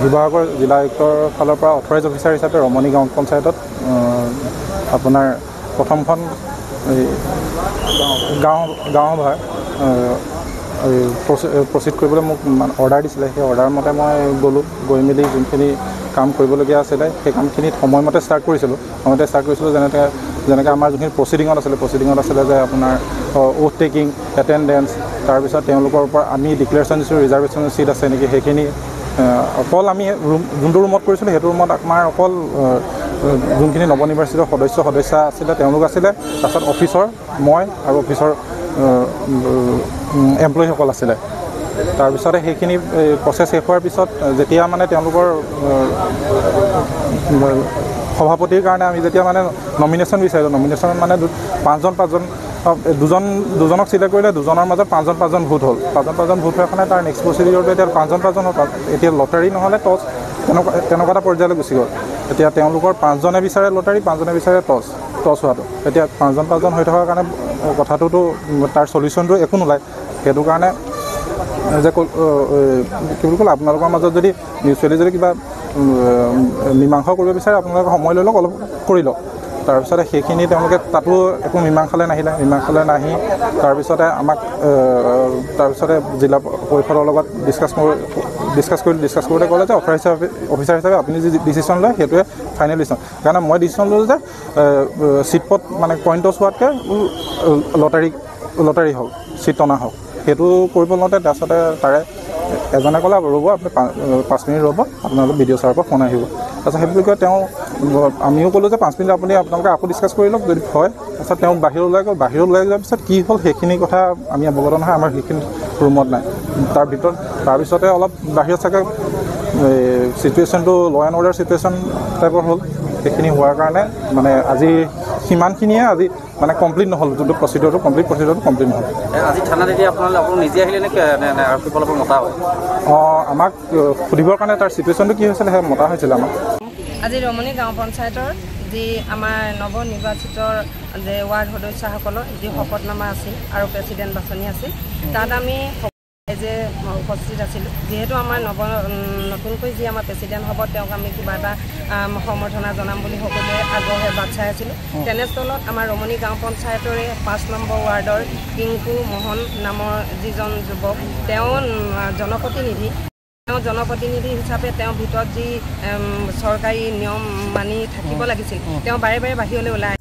শিৱসাগৰ জিলা আয়ুক্তৰ ফালৰ পৰা অথৰাইজ অফিচাৰ হিচাপে ৰমণী গাঁও পঞ্চায়তত আপোনাৰ প্ৰথমখন গাঁও সভাৰ প্ৰচিড কৰিবলৈ মোক অৰ্ডাৰ দিছিলে। সেই অৰ্ডাৰ মতে মই গ'লোঁ, গৈ মেলি যোনখিনি কাম কৰিবলগীয়া আছিলে সেই কামখিনিত সময়মতে ষ্টাৰ্ট কৰিছিলোঁ। যেনেকৈ আমাৰ যোনখিনি প্ৰচিডিঙত আছিলে যে আপোনাৰ ওথ টেকিং, এটেণ্ডেঞ্চ, তাৰপিছত তেওঁলোকৰ পৰা আমি ডিক্লেৰেশ্যন দিছোঁ ৰিজাৰ্ভেশ্যন চিট আছে নেকি, সেইখিনি অকল আমি যোনটো ৰুমত কৰিছিলোঁ সেইটো ৰুমত আমাৰ অকল যোনখিনি নৱনিৰ্বাচিত সদস্যা আছিলে তেওঁলোক আছিলে, তাৰপিছত অফিচৰ মই আৰু অফিচৰ এমপ্লয়ীসকল আছিলে। তাৰপিছতে সেইখিনি প্ৰচেছ শেষ হোৱাৰ পিছত যেতিয়া মানে তেওঁলোকৰ সভাপতিৰ কাৰণে আমি যেতিয়া মানে নমিনেশ্যন বিচাৰিলোঁ, নমিনেশ্যনত মানে দুজনক চিলেক্ট কৰিলে, দুজনৰ মাজত পাঁচজন ভোট হ'ল। পাঁচজন ভোট হোৱাৰ কাৰণে তাৰ নেক্সট প্ৰচিডিউৰটো এতিয়া পাঁচজন হ'ল। এতিয়া লটাৰী নহ'লে টছ তেনেকুৱা এটা পৰ্যায়লৈ গুচি গ'ল। এতিয়া তেওঁলোকৰ 5জনে বিচাৰে লটাৰী, 5জনে বিচাৰে টছ হোৱাটো। এতিয়া 5জন হৈ থকাৰ কাৰণে কথাটোতো তাৰ চলিউশ্যনটো একো নোলায়। সেইটো কাৰণে যে কি বুলি ক'লে আপোনালোকৰ মাজত যদি মিউচুৱেলি যদি কিবা মীমাংসা কৰিব বিচাৰে আপোনালোকে সময় লৈ লওক, অলপ কৰি লওক। তাৰপিছতে সেইখিনি তেওঁলোকে তাতো একো মীমাংসালৈ নাহি তাৰপিছতে আমাক জিলা পৰিষদৰ লগত ডিছকাছ কৰোঁতে ক'লে যে অফিচাৰ হিচাপে আপুনি যি ডিচিশ্যন লয় সেইটোৱে ফাইনেল ডিচিশ্যন। কাৰণে মই ডিচিশ্যন ল'লোঁ যে চিটপট মানে কইন টছ হোৱাতকৈ লটাৰী হওক, চিট টনা হওক, সেইটো কৰিব লওঁতে তাৰপিছতে তাৰে এজনে ক'লে ৰ'ব আপুনি 5 মিনিট ৰ'ব, আপোনালোকে BDO ছাৰৰ পৰা ফোন আহিব। তাৰপিছত সেই বুলি কয় আমিও ক'লোঁ যে 5 মিনিট আপোনালোকে আকৌ ডিছকাছ কৰি লওক যদি হয়। তাৰপিছত তেওঁ বাহিৰলৈ যোৱাৰ পিছত কি হ'ল সেইখিনি কথা আমি অৱগত নহয়, আমাৰ সেইখিনি ৰুমত নাই। তাৰপিছতে অলপ বাহিৰত চাগে চিটুৱেশ্যনটো ল' এণ্ড অৰ্ডাৰ চিটুৱেশ্যন টাইপৰ হ'ল। সেইখিনি হোৱাৰ কাৰণে মানে আজি সিমানখিনিয়ে আজি মানে কমপ্লিট নহ'ল, যোনটো প্ৰচিডিউৰটো কমপ্লিট নহ'ল। আজি থানাত এতিয়া আপোনালোকে নিজে আহিলে নে আৰক্ষীৰ পৰা মতা হয়? আমাক সুধিবৰ কাৰণে তাৰ চিটুৱেশ্যনটো কি হৈছিলে সেই মতা হৈছিলে আমাক। আজি ৰমণী গাঁও পঞ্চায়তৰ যি আমাৰ নৱনিৰ্বাচিত যে ৱাৰ্ড সদস্যসকলৰ যি শপতনামা আছিল আৰু প্ৰেচিডেণ্ট বাছনি আছিল, তাত আমি যে উপস্থিত আছিলোঁ। যিহেতু আমাৰ নতুনকৈ যি আমাৰ প্ৰেচিডেণ্ট হ'ব তেওঁক আমি কিবা এটা সম্বৰ্ধনা জনাম বুলি সকলোৱে আগ্ৰহে বাট চাই আছিলোঁ। তেনেস্থলত আমাৰ ৰমণী গাঁও পঞ্চায়তৰে 5 নম্বৰ ৱাৰ্ডৰ পিংকু মোহন নামৰ যিজন যুৱক, তেওঁ জনপ্ৰতিনিধি হিচাপে তেওঁৰ ভিতৰত যি চৰকাৰী নিয়ম মানি থাকিব লাগিছিল, তেওঁ বাৰে বাহিৰলৈ ওলাই